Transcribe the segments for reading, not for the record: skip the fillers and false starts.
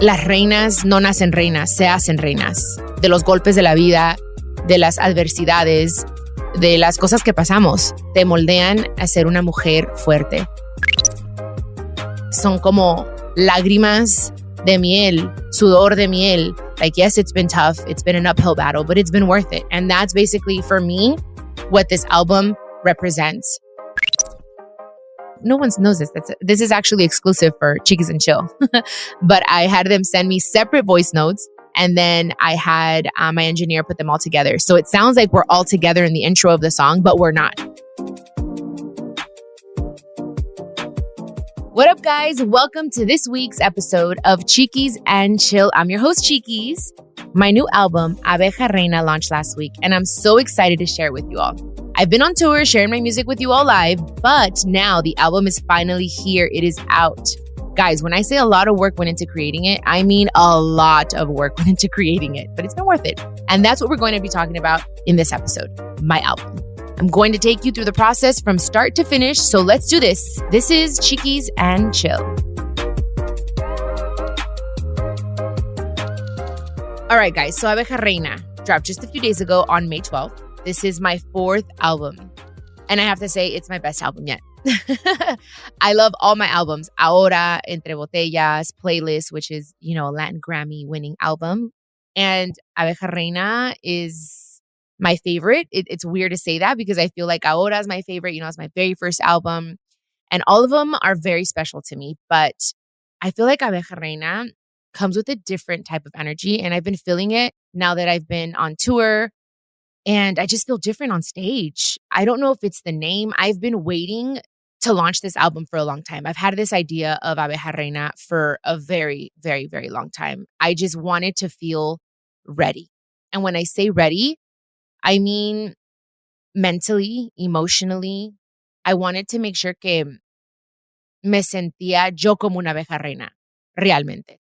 Las reinas no nacen reinas, se hacen reinas. De los golpes de la vida, de las adversidades, de las cosas que pasamos, te moldean a ser una mujer fuerte. Son como lágrimas de miel, sudor de miel. Like, yes, it's been tough. It's been an uphill battle, but it's been worth it. And that's basically, for me, what this album represents. No one knows this. This is actually exclusive for Chiquis and Chill. But I had them send me separate voice notes. And then I had my engineer put them all together. So it sounds like we're all together in the intro of the song, but we're not. What up, guys? Welcome to this week's episode of Chiquis and Chill. I'm your host, Chiquis. My new album, Abeja Reina, launched last week, and I'm so excited to share it with you all. I've been on tour sharing my music with you all live, but now the album is finally here. It is out. Guys, when I say a lot of work went into creating it, I mean a lot of work went into creating it, but it's been worth it. And that's what we're going to be talking about in this episode, my album. I'm going to take you through the process from start to finish, so let's do this. This is Chiquis and Chill. All right, guys, so Abeja Reina dropped just a few days ago on May 12th. This is my fourth album, and I have to say it's my best album yet. I love all my albums. Ahora, Entre Botellas, Playlist, which is, a Latin Grammy winning album. And Abeja Reina is my favorite. It's weird to say that because I feel like Ahora is my favorite. It's my very first album. And all of them are very special to me. But I feel like Abeja Reina comes with a different type of energy. And I've been feeling it now that I've been on tour. And I just feel different on stage. I don't know if it's the name. I've been waiting to launch this album for a long time. I've had this idea of Abeja Reina for a very, very, very long time. I just wanted to feel ready. And when I say ready, I mean mentally, emotionally. I wanted to make sure que me sentía yo como una abeja reina, realmente.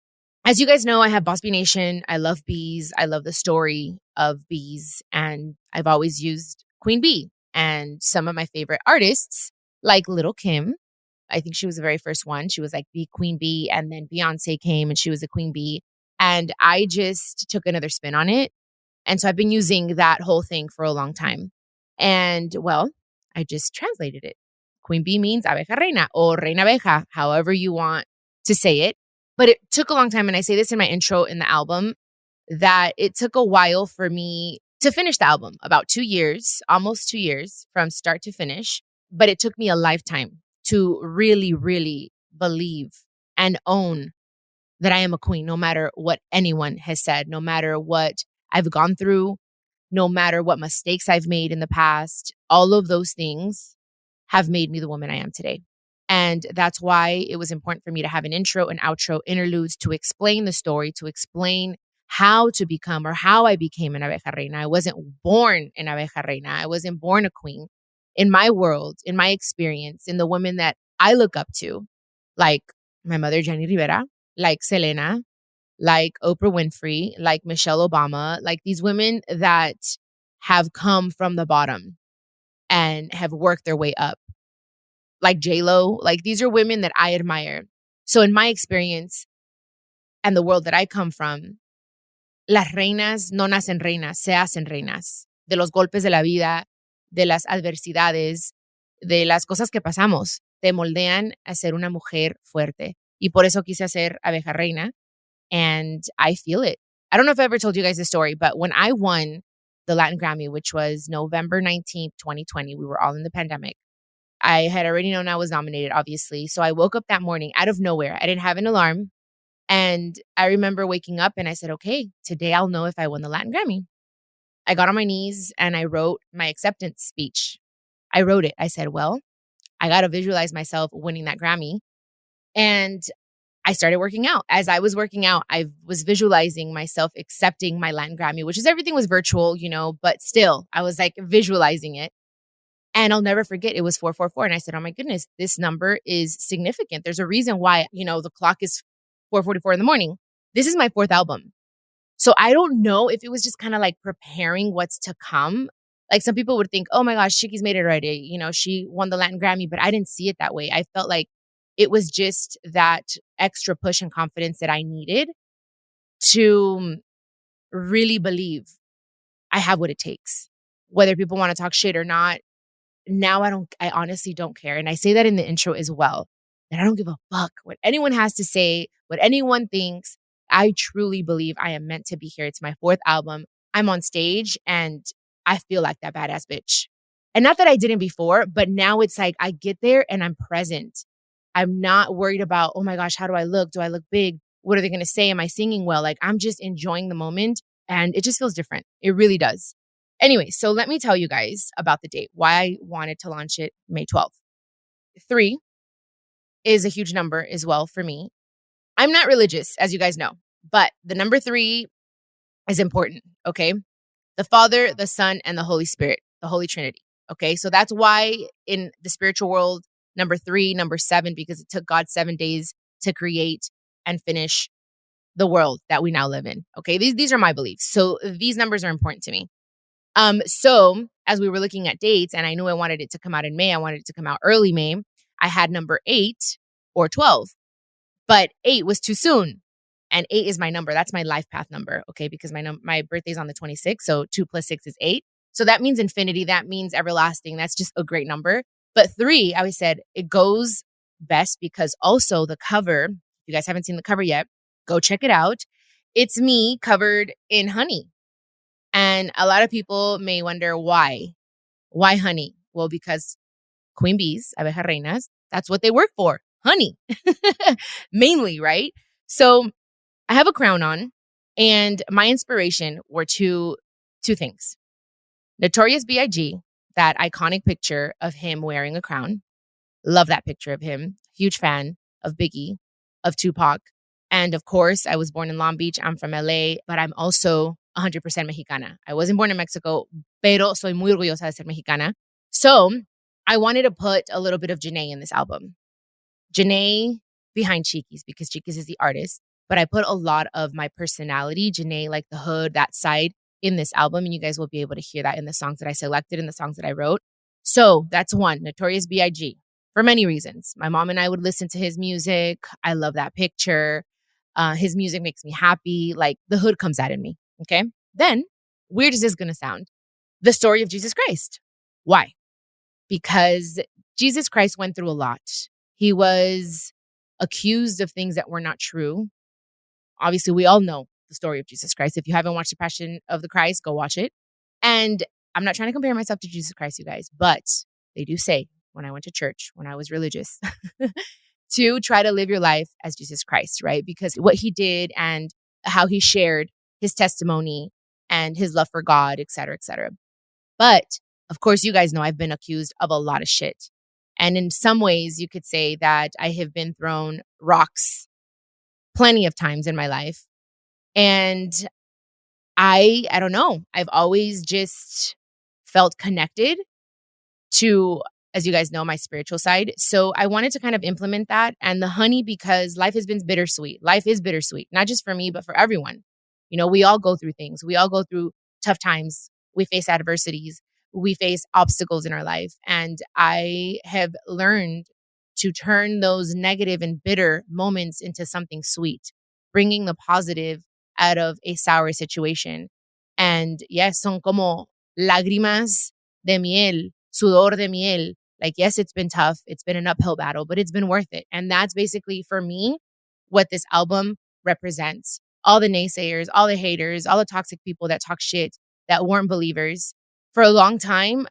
As you guys know, I have Boss Bee Nation. I love bees. I love the story of bees. And I've always used Queen Bee. And some of my favorite artists, like Little Kim, I think she was the very first one. She was like the Queen Bee. And then Beyonce came and she was a Queen Bee. And I just took another spin on it. And so I've been using that whole thing for a long time. And well, I just translated it. Queen Bee means abeja reina or reina abeja, however you want to say it. But it took a long time, and I say this in my intro in the album, that it took a while for me to finish the album, about 2 years, almost 2 years from start to finish. But it took me a lifetime to really, really believe and own that I am a queen, no matter what anyone has said, no matter what I've gone through, no matter what mistakes I've made in the past. All of those things have made me the woman I am today. And that's why it was important for me to have an intro and outro interludes to explain the story, to explain how to become or how I became an Abeja Reina. I wasn't born an Abeja Reina. I wasn't born a queen. In my world, in my experience, in the women that I look up to, like my mother, Jenny Rivera, like Selena, like Oprah Winfrey, like Michelle Obama, like these women that have come from the bottom and have worked their way up. Like J-Lo, like these are women that I admire. So in my experience and the world that I come from, las reinas no nacen reinas, se hacen reinas. De los golpes de la vida, de las adversidades, de las cosas que pasamos, te moldean a ser una mujer fuerte. Y por eso quise hacer Abeja Reina. And I feel it. I don't know if I ever told you guys this story, but when I won the Latin Grammy, which was November 19th, 2020, we were all in the pandemic. I had already known I was nominated, obviously. So I woke up that morning out of nowhere. I didn't have an alarm. And I remember waking up and I said, okay, today I'll know if I won the Latin Grammy. I got on my knees and I wrote my acceptance speech. I wrote it. I said, well, I got to visualize myself winning that Grammy. And I started working out. As I was working out, I was visualizing myself accepting my Latin Grammy, which is everything was virtual, but still I was like visualizing it. And I'll never forget, it was 444. And I said, oh my goodness, this number is significant. There's a reason why, the clock is 4:44 in the morning. This is my fourth album. So I don't know if it was just kind of like preparing what's to come. Like some people would think, oh my gosh, Chiquis made it already. She won the Latin Grammy, but I didn't see it that way. I felt like it was just that extra push and confidence that I needed to really believe I have what it takes. Whether people want to talk shit or not, now I honestly don't care. And I say that in the intro as well, that I don't give a fuck what anyone has to say, what anyone thinks. I truly believe I am meant to be here. It's my fourth album. I'm on stage and I feel like that badass bitch. And not that I didn't before, but now it's like I get there and I'm present. I'm not worried about, oh my gosh, how do I look? Do I look big? What are they going to say? Am I singing well? Like I'm just enjoying the moment and it just feels different. It really does. Anyway, so let me tell you guys about the date, why I wanted to launch it May 12th. 3 is a huge number as well for me. I'm not religious, as you guys know, but the number 3 is important, okay? The Father, the Son, and the Holy Spirit, the Holy Trinity, okay? So that's why in the spiritual world, number 3, number 7, because it took God 7 days to create and finish the world that we now live in, okay? These are my beliefs. So these numbers are important to me. So as we were looking at dates and I knew I wanted it to come out in May, I wanted it to come out early May, I had number 8 or 12, but 8 was too soon. And 8 is my number. That's my life path number. Okay. Because my birthday's on the 26th. So 2 plus 6 is 8. So that means infinity. That means everlasting. That's just a great number. But 3, I always said it goes best because also the cover, if you guys haven't seen the cover yet, go check it out. It's me covered in honey. And a lot of people may wonder why. Why honey? Well, because queen bees, Abejarenas, that's what they work for. Honey. Mainly, right? So I have a crown on and my inspiration were two things. Notorious B.I.G., that iconic picture of him wearing a crown. Love that picture of him. Huge fan of Biggie, of Tupac. And of course, I was born in Long Beach. I'm from LA, but I'm also 100% Mexicana. I wasn't born in Mexico, pero soy muy orgullosa de ser Mexicana. So I wanted to put a little bit of Janae in this album. Janae behind Chiquis, because Chiquis is the artist, but I put a lot of my personality, Janae, like the hood, that side, in this album. And you guys will be able to hear that in the songs that I selected, in the songs that I wrote. So that's one, Notorious B.I.G., for many reasons. My mom and I would listen to his music. I love that picture. His music makes me happy. Like the hood comes out in me. Okay. Then, weird as this is going to sound, the story of Jesus Christ. Why? Because Jesus Christ went through a lot. He was accused of things that were not true. Obviously, we all know the story of Jesus Christ. If you haven't watched The Passion of the Christ, go watch it. And I'm not trying to compare myself to Jesus Christ, you guys, but they do say when I went to church, when I was religious, to try to live your life as Jesus Christ, right? Because what he did and how he shared his testimony and his love for God, et cetera, et cetera. But of course, you guys know I've been accused of a lot of shit. And in some ways, you could say that I have been thrown rocks plenty of times in my life. And I don't know, I've always just felt connected to, as you guys know, my spiritual side. So I wanted to kind of implement that. And the honey, because life has been bittersweet. Life is bittersweet, not just for me, but for everyone. You know, we all go through things. We all go through tough times. We face adversities. We face obstacles in our life. And I have learned to turn those negative and bitter moments into something sweet, bringing the positive out of a sour situation. And yes, son como lágrimas de miel, sudor de miel. Like, yes, it's been tough. It's been an uphill battle, but it's been worth it. And that's basically, for me, what this album represents. All the naysayers, all the haters, all the toxic people that talk shit, that weren't believers. For a long time,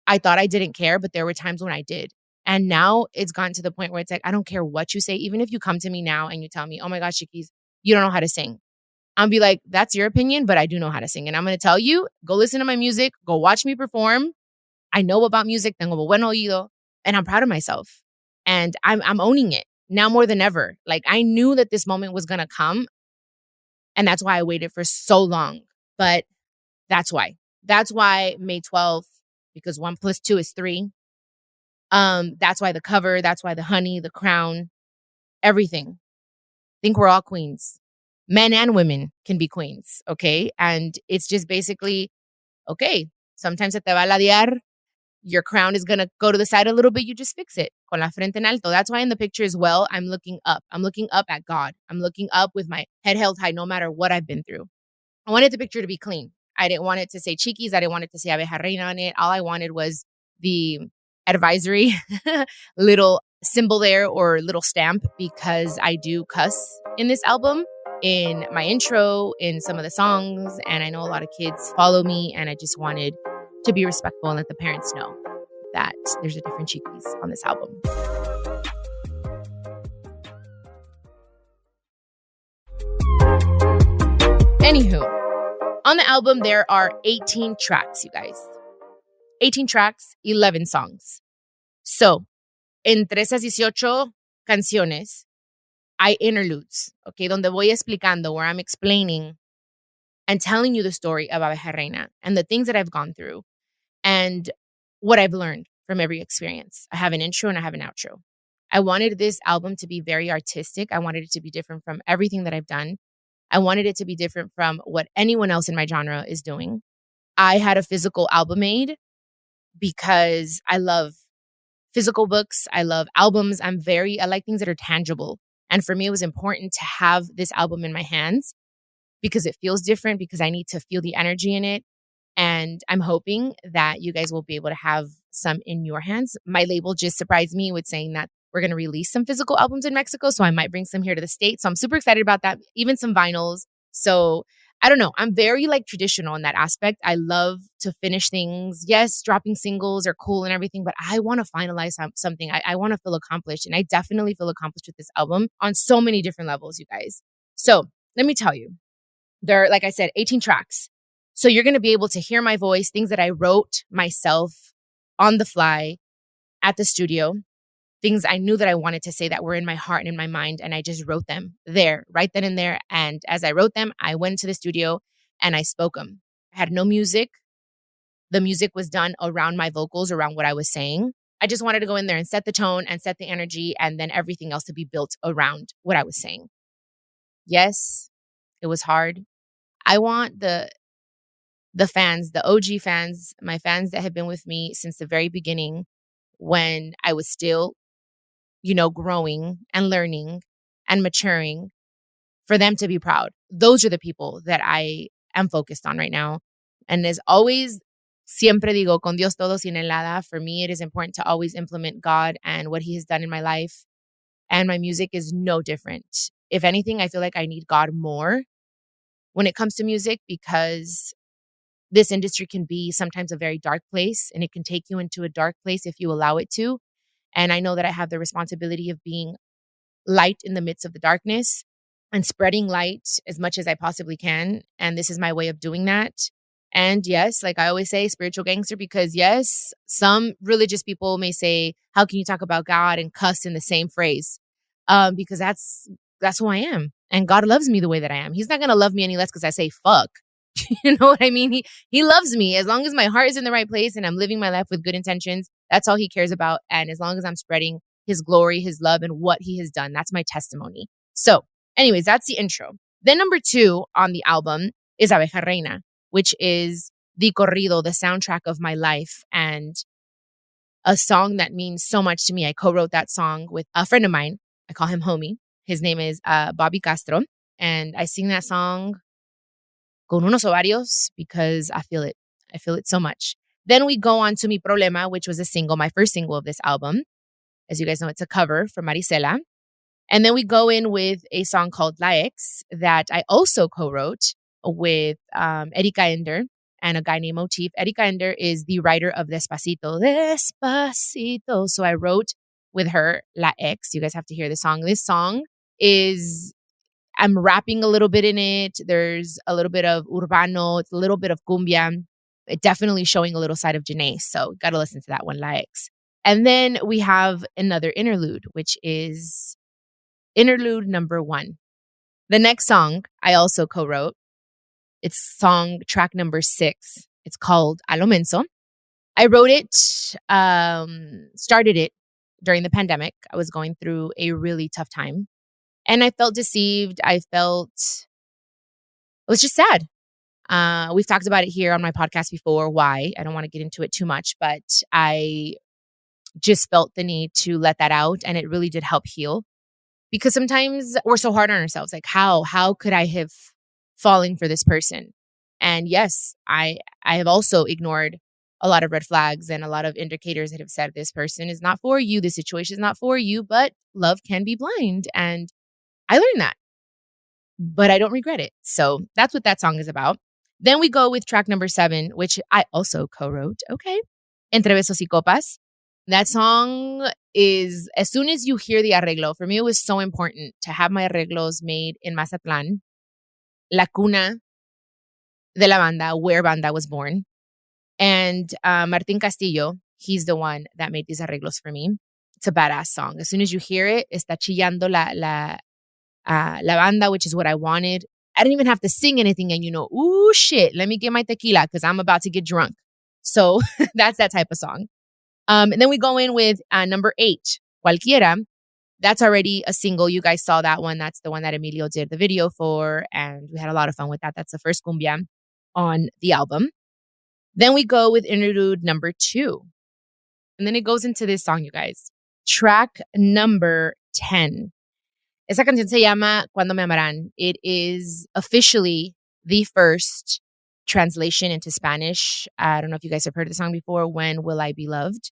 I thought I didn't care, but there were times when I did. And now it's gotten to the point where it's like, I don't care what you say. Even if you come to me now and you tell me, oh my gosh, Chiquis, you don't know how to sing. I'll be like, that's your opinion, but I do know how to sing. And I'm going to tell you, go listen to my music, go watch me perform. I know about music, tengo buen oído, and I'm proud of myself. And I'm owning it now more than ever. Like, I knew that this moment was going to come. And that's why I waited for so long. But that's why. That's why May 12th, because 1 plus 2 is 3. That's why the cover, that's why the honey, the crown, everything. I think we're all queens. Men and women can be queens, okay? And it's just basically, okay, sometimes se te va a ladear, your crown is going to go to the side a little bit. You just fix it. Con la frente en alto. That's why in the picture as well, I'm looking up. I'm looking up at God. I'm looking up with my head held high no matter what I've been through. I wanted the picture to be clean. I didn't want it to say Chiquis. I didn't want it to say Abeja Reina on it. All I wanted was the advisory little symbol there or little stamp, because I do cuss in this album, in my intro, in some of the songs. And I know a lot of kids follow me, and I just wanted to be respectful and let the parents know that there's a different Chiquis on this album. Anywho, on the album, there are 18 tracks, you guys. 18 tracks, 11 songs. So, entre esas 18 canciones, hay interludes, okay, donde voy explicando, where I'm explaining and telling you the story of Abeja Reina and the things that I've gone through and what I've learned from every experience. I have an intro and I have an outro. I wanted this album to be very artistic. I wanted it to be different from everything that I've done. I wanted it to be different from what anyone else in my genre is doing. I had a physical album made because I love physical books. I love albums. I like things that are tangible. And for me, it was important to have this album in my hands because it feels different, because I need to feel the energy in it. And I'm hoping that you guys will be able to have some in your hands. My label just surprised me with saying that we're going to release some physical albums in Mexico. So I might bring some here to the States. So I'm super excited about that. Even some vinyls. So I don't know. I'm very traditional in that aspect. I love to finish things. Yes, dropping singles are cool and everything, but I want to finalize something. I want to feel accomplished. And I definitely feel accomplished with this album on so many different levels, you guys. So let me tell you, there are, like I said, 18 tracks. So you're going to be able to hear my voice, things that I wrote myself on the fly at the studio, things I knew that I wanted to say that were in my heart and in my mind. And I just wrote them there, right then and there. And as I wrote them, I went to the studio and I spoke them. I had no music. The music was done around my vocals, around what I was saying. I just wanted to go in there and set the tone and set the energy, and then everything else to be built around what I was saying. Yes, it was hard. I want the fans, the OG fans, my fans that have been with me since the very beginning, when I was still, growing and learning and maturing, for them to be proud. Those are the people that I am focused on right now. And as always, siempre digo, con Dios todo, sin el nada. For me, it is important to always implement God and what He has done in my life. And my music is no different. If anything, I feel like I need God more when it comes to music, because this industry can be sometimes a very dark place, and it can take you into a dark place if you allow it to. And I know that I have the responsibility of being light in the midst of the darkness and spreading light as much as I possibly can. And this is my way of doing that. And yes, like I always say, spiritual gangster, because yes, some religious people may say, how can you talk about God and cuss in the same phrase? Because that's who I am. And God loves me the way that I am. He's not going to love me any less because I say fuck. You know what I mean? He loves me as long as my heart is in the right place and I'm living my life with good intentions. That's all He cares about. And as long as I'm spreading His glory, His love, and what He has done, that's my testimony. So anyways, that's the intro. Then number 2 on the album is Abeja Reina, which is the corrido, the soundtrack of my life, and a song that means so much to me. I co-wrote that song with a friend of mine. I call him homie. His name is Bobby Castro. And I sing that song con unos ovarios because I feel it. I feel it so much. Then we go on to Mi Problema, which was a single, my first single of this album. As you guys know, it's a cover from Marisela. And then we go in with a song called La Ex that I also co-wrote with Erika Ender and a guy named Motif. Erika Ender is the writer of Despacito. Despacito. So I wrote with her La Ex. You guys have to hear the song. This song is, I'm rapping a little bit in it. There's a little bit of urbano. It's a little bit of cumbia. It definitely showing a little side of Janae. So got to listen to that one, La Ex. And then we have another interlude, which is interlude number 1. The next song I also co-wrote. It's song track number 6. It's called A lo Menso. I wrote it, started it during the pandemic. I was going through a really tough time. And I felt deceived. I was just sad. We've talked about it here on my podcast before. Why? I don't want to get into it too much, but I just felt the need to let that out, and it really did help heal. Because sometimes we're so hard on ourselves. Like, how could I have fallen for this person? And yes, I have also ignored a lot of red flags and a lot of indicators that have said this person is not for you. This situation is not for you, but love can be blind. And I learned that, but I don't regret it. So that's what that song is about. Then we go with track number 7, which I also co-wrote. Okay. Entre Besos y Copas. That song is, as soon as you hear the arreglo, for me, it was so important to have my arreglos made in Mazatlan, la cuna de la banda, where banda was born. And Martin Castillo, he's the one that made these arreglos for me. It's a badass song. As soon as you hear it, está chillando la banda, which is what I wanted. I didn't even have to sing anything. And ooh, shit, let me get my tequila because I'm about to get drunk. So that's that type of song. And then we go in with number 8, Cualquiera. That's already a single. You guys saw that one. That's the one that Emilio did the video for. And we had a lot of fun with that. That's the first cumbia on the album. Then we go with interlude number 2. And then it goes into this song, you guys. Track number 10. Esa canción se llama Cuando Me Amarán. It is officially the first translation into Spanish. I don't know if you guys have heard the song before. When Will I Be Loved?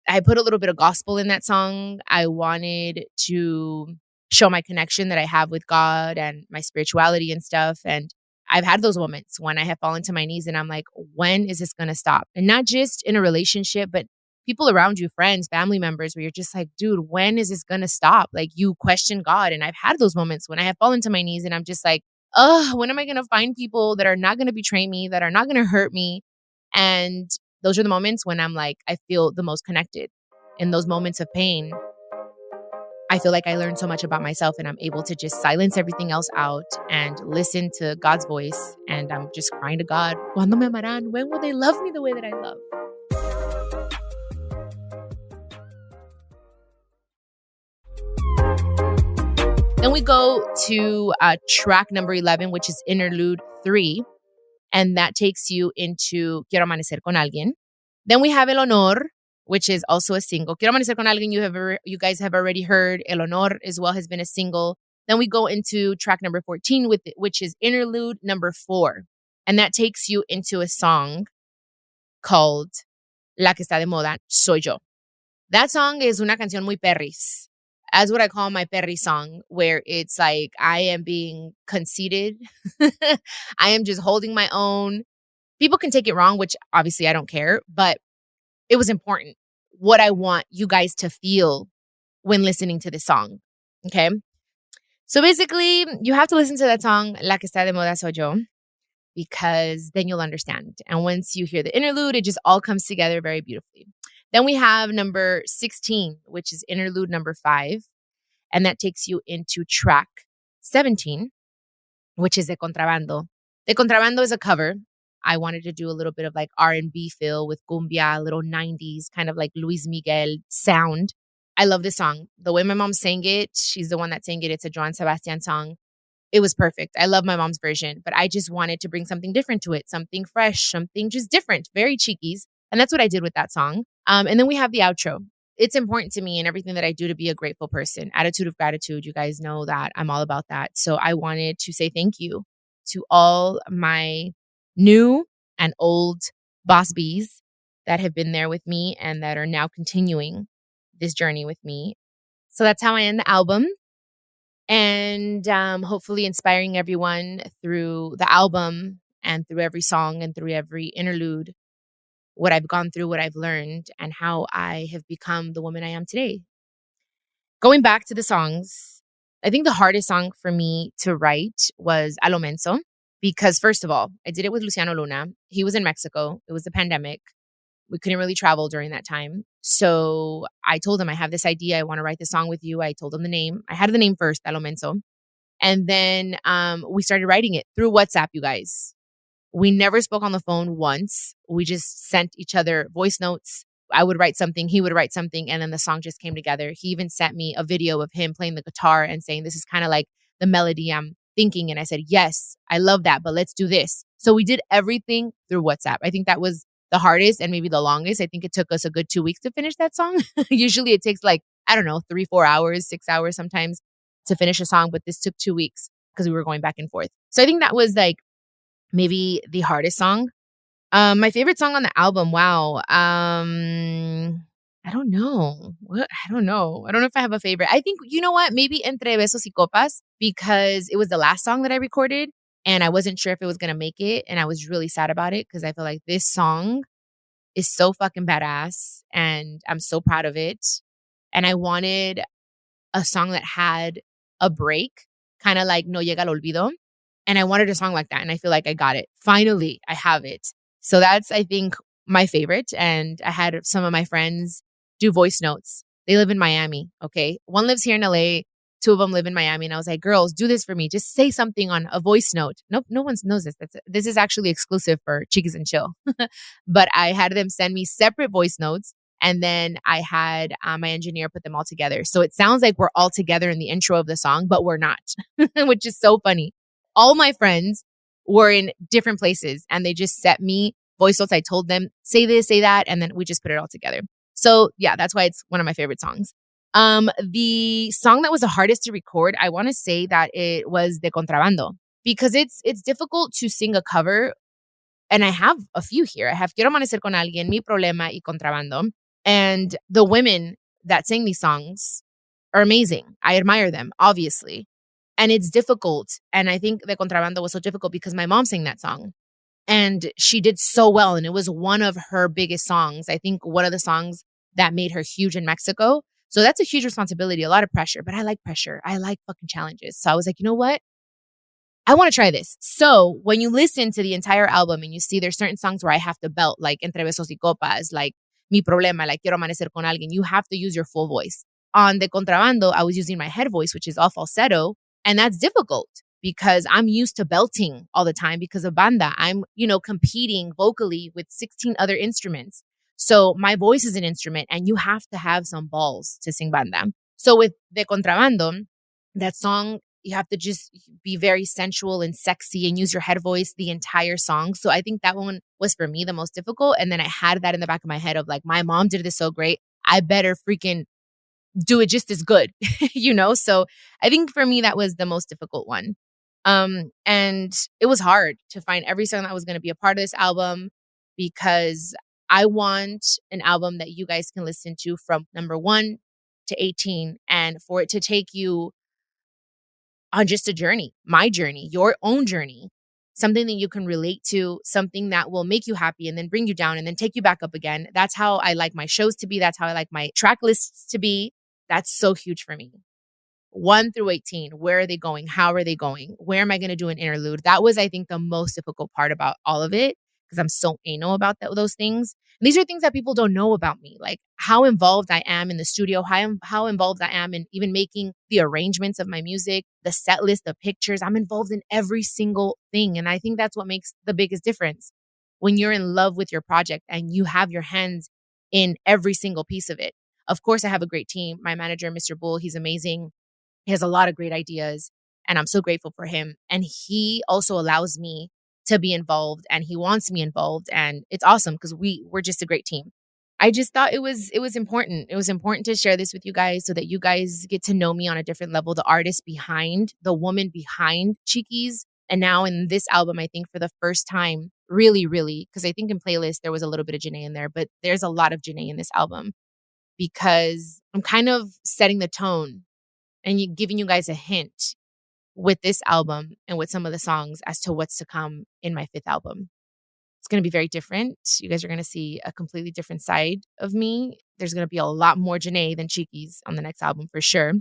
I put a little bit of gospel in that song. I wanted to show my connection that I have with God and my spirituality and stuff. And I've had those moments when I have fallen to my knees and I'm like, when is this going to stop? And not just in a relationship, but people around you, friends, family members, where you're just like, dude, when is this going to stop? Like, you question God. And I've had those moments when I have fallen to my knees and I'm just like, when am I going to find people that are not going to betray me, that are not going to hurt me? And those are the moments when I'm like, I feel the most connected. In those moments of pain, I feel like I learned so much about myself and I'm able to just silence everything else out and listen to God's voice. And I'm just crying to God, ¿Cuándo me amarán? When will they love me the way that I love? Then we go to track number 11, which is interlude 3. And that takes you into Quiero Amanecer con Alguien. Then we have El Honor, which is also a single. Quiero Amanecer con Alguien, you guys have already heard. El Honor as well has been a single. Then we go into track number 14, which is interlude number 4. And that takes you into a song called La que está de moda, Soy Yo. That song is una canción muy perris. As what I call my perry song, where it's like I am being conceited. I am just holding my own. People can take it wrong, which obviously I don't care, but it was important. What I want you guys to feel when listening to this song. Okay. So basically, you have to listen to that song, La que está de moda soy yo, because then you'll understand. And once you hear the interlude, it just all comes together very beautifully. Then we have number 16, which is interlude number 5. And that takes you into track 17, which is De Contrabando. De Contrabando is a cover. I wanted to do a little bit of like R&B feel with cumbia, a little 90s, kind of like Luis Miguel sound. I love this song. The way my mom sang it, she's the one that sang it. It's a Joan Sebastian song. It was perfect. I love my mom's version, but I just wanted to bring something different to it, something fresh, something just different, very Chiquis. And that's what I did with that song. And then we have the outro. It's important to me in everything that I do to be a grateful person. Attitude of gratitude. You guys know that I'm all about that. So I wanted to say thank you to all my new and old boss bees that have been there with me and that are now continuing this journey with me. So that's how I end the album. And hopefully inspiring everyone through the album and through every song and through every interlude, what I've gone through, what I've learned, and how I have become the woman I am today. Going back to the songs, I think the hardest song for me to write was A lo Menso, because first of all, I did it with Luciano Luna. He was in Mexico. It was the pandemic. We couldn't really travel during that time. So I told him, I have this idea. I want to write this song with you. I told him the name. I had the name first, A lo Menso. And then we started writing it through WhatsApp, you guys. We never spoke on the phone once. We just sent each other voice notes. I would write something, he would write something, and then the song just came together. He even sent me a video of him playing the guitar and saying, this is kind of like the melody I'm thinking. And I said, yes, I love that, but let's do this. So we did everything through WhatsApp. I think that was the hardest and maybe the longest. I think it took us a good 2 weeks to finish that song. Usually it takes like, I don't know, 3, 4 hours, 6 hours sometimes to finish a song, but this took 2 weeks because we were going back and forth. So I think that was like maybe the hardest song. My favorite song on the album, wow. I don't know. What? I don't know. I don't know if I have a favorite. I think, you know what? Maybe Entre Besos y Copas, because it was the last song that I recorded and I wasn't sure if it was going to make it. And I was really sad about it because I feel like this song is so fucking badass and I'm so proud of it. And I wanted a song that had a break, kind of like No Llega el Olvido. And I wanted a song like that. And I feel like I got it. Finally, I have it. So that's, I think, my favorite. And I had some of my friends do voice notes. They live in Miami. Okay. One lives here in LA. Two of them live in Miami. And I was like, girls, do this for me. Just say something on a voice note. Nope. No one knows this. This is actually exclusive for Chiquis and Chill. But I had them send me separate voice notes. And then I had my engineer put them all together. So it sounds like we're all together in the intro of the song, but we're not, which is so funny. All my friends were in different places and they just sent me voice notes. I told them, say this, say that. And then we just put it all together. So yeah, that's why it's one of my favorite songs. The song that was the hardest to record, I want to say that it was De Contrabando, because it's difficult to sing a cover. And I have a few here. I have Quiero Amanecer con Alguien, Mi Problema y Contrabando. And the women that sing these songs are amazing. I admire them, obviously. And it's difficult. And I think De Contrabando was so difficult because my mom sang that song. And she did so well. And it was one of her biggest songs. I think one of the songs that made her huge in Mexico. So that's a huge responsibility, a lot of pressure. But I like pressure. I like fucking challenges. So I was like, you know what? I want to try this. So when you listen to the entire album and you see there's certain songs where I have to belt, like Entre Besos y Copas, like Mi Problema, like Quiero Amanecer con Alguien, you have to use your full voice. On De Contrabando, I was using my head voice, which is all falsetto. And that's difficult because I'm used to belting all the time because of banda. I'm, competing vocally with 16 other instruments. So my voice is an instrument and you have to have some balls to sing banda. So with De Contrabando, that song, you have to just be very sensual and sexy and use your head voice the entire song. So I think that one was for me the most difficult. And then I had that in the back of my head of like, my mom did this so great. I better freaking do it just as good, So I think for me, that was the most difficult one. And it was hard to find every song that was going to be a part of this album because I want an album that you guys can listen to from number 1 to 18 and for it to take you on just a journey, my journey, your own journey, something that you can relate to, something that will make you happy and then bring you down and then take you back up again. That's how I like my shows to be. That's how I like my track lists to be. That's so huge for me. 1 through 18, where are they going? How are they going? Where am I going to do an interlude? That was, I think, the most difficult part about all of it because I'm so anal about those things. And these are things that people don't know about me, like how involved I am in the studio, how involved I am in even making the arrangements of my music, the set list, the pictures. I'm involved in every single thing. And I think that's what makes the biggest difference when you're in love with your project and you have your hands in every single piece of it. Of course, I have a great team. My manager, Mr. Bull, he's amazing. He has a lot of great ideas and I'm so grateful for him. And he also allows me to be involved and he wants me involved. And it's awesome because we're just a great team. I just thought it was important. It was important to share this with you guys so that you guys get to know me on a different level, the artist behind, the woman behind Chiquis. And now in this album, I think for the first time, really, because I think in Playlist, there was a little bit of Janae in there, but there's a lot of Janae in this album because I'm kind of setting the tone and giving you guys a hint with this album and with some of the songs as to what's to come in my 5th album. It's going to be very different. You guys are going to see a completely different side of me. There's going to be a lot more Janae than Chiquis on the next album for sure.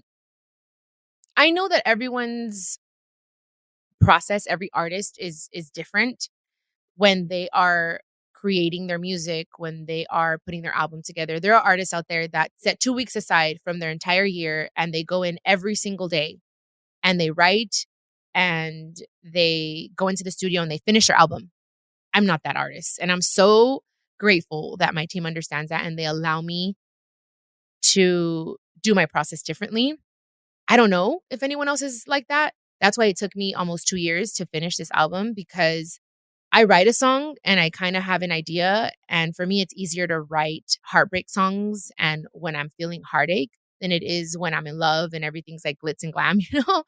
I know that everyone's process, every artist is different when they are creating their music, when they are putting their album together. There are artists out there that set 2 weeks aside from their entire year and they go in every single day and they write and they go into the studio and they finish their album. I'm not that artist. And I'm so grateful that my team understands that and they allow me to do my process differently. I don't know if anyone else is like that. That's why it took me almost 2 years to finish this album because I write a song and I kind of have an idea. And for me, it's easier to write heartbreak songs and when I'm feeling heartache than it is when I'm in love and everything's like glitz and glam, you know?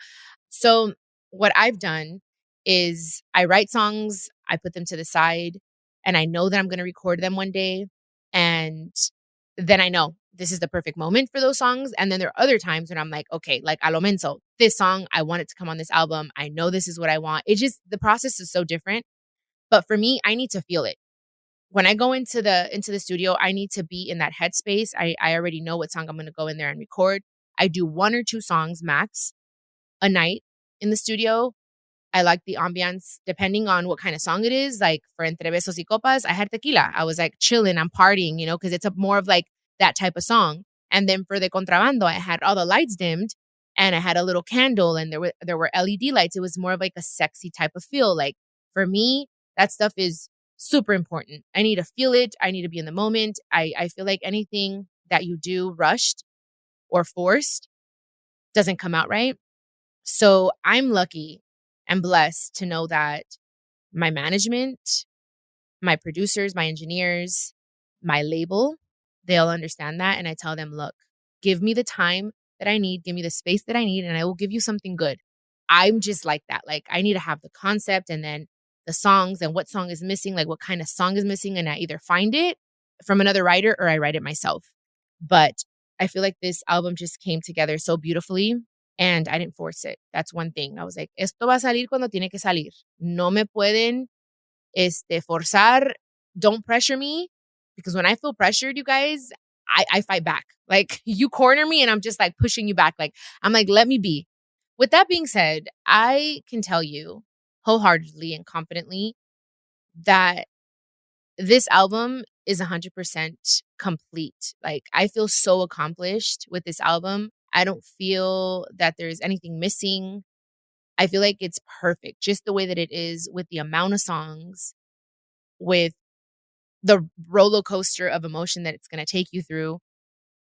So what I've done is I write songs, I put them to the side, and I know that I'm going to record them one day. And then I know this is the perfect moment for those songs. And then there are other times when I'm like, okay, like a lo menso, this song, I want it to come on this album. I know this is what I want. It just, the process is so different. But for me, I need to feel it. When I go into the studio, I need to be in that headspace. I already know what song I'm going to go in there and record. I do 1 or 2 songs max a night in the studio. I like the ambiance depending on what kind of song it is. Like for Entre Besos y Copas, I had tequila. I was like chilling, I'm partying, you know, because it's more of like that type of song. And then for the contrabando, I had all the lights dimmed and I had a little candle and there were LED lights. It was more of like a sexy type of feel. Like for me, that stuff is super important. I need to feel it. I need to be in the moment. I feel like anything that you do rushed or forced doesn't come out right. So I'm lucky and blessed to know that my management, my producers, my engineers, my label, they all understand that. And I tell them, look, give me the time that I need, give me the space that I need, and I will give you something good. I'm just like that. Like I need to have the concept and then the songs and what song is missing, like what kind of song is missing. And I either find it from another writer or I write it myself. But I feel like this album just came together so beautifully. And I didn't force it. That's one thing. I was like, esto va a salir cuando tiene que salir. No me pueden forzar. Don't pressure me. Because when I feel pressured, you guys, I fight back. Like you corner me and I'm just like pushing you back. Like I'm like, let me be. With that being said, I can tell you wholeheartedly and confidently that this album is 100% complete. Like I feel so accomplished with this album. I don't feel that there's anything missing. I feel like it's perfect, just the way that it is, with the amount of songs, with the roller coaster of emotion that it's going to take you through.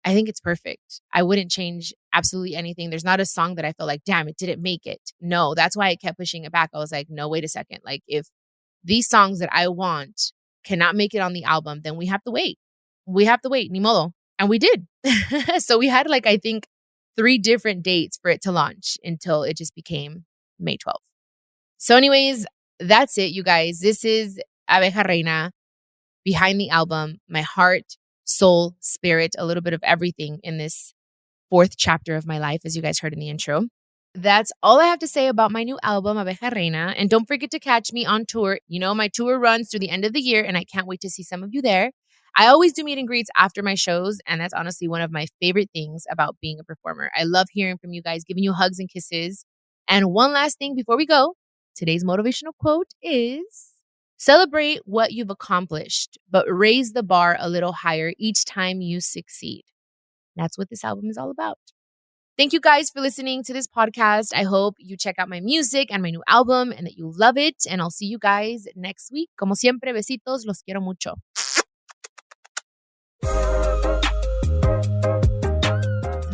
I think it's perfect. I wouldn't change absolutely anything. There's not a song that I feel like, damn, it didn't make it. No, that's why I kept pushing it back. I was like, no, wait a second. Like if these songs that I want cannot make it on the album, then we have to wait. We have to wait, ni modo. And we did. So we had like, I think 3 different dates for it to launch until it just became May 12th. So anyways, that's it, you guys. This is Abeja Reina behind the album, my heart, soul, spirit, a little bit of everything in this 4th chapter of my life, as you guys heard in the intro. That's all I have to say about my new album, Abeja Reina. And don't forget to catch me on tour. You know, my tour runs through the end of the year, and I can't wait to see some of you there. I always do meet and greets after my shows, and that's honestly one of my favorite things about being a performer. I love hearing from you guys, giving you hugs and kisses. And one last thing before we go, today's motivational quote is, celebrate what you've accomplished, but raise the bar a little higher each time you succeed. That's what this album is all about. Thank you guys for listening to this podcast. I hope you check out my music and my new album and that you love it. And I'll see you guys next week. Como siempre, besitos. Los quiero mucho.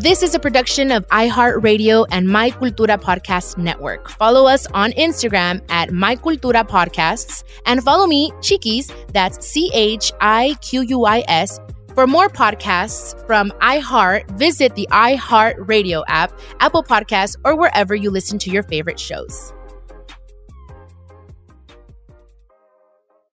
This is a production of iHeartRadio and My Cultura Podcast Network. Follow us on Instagram at My Cultura Podcasts and follow me, Chiquis, that's CHIQUIS. For more podcasts from iHeart, visit the iHeartRadio app, Apple Podcasts, or wherever you listen to your favorite shows.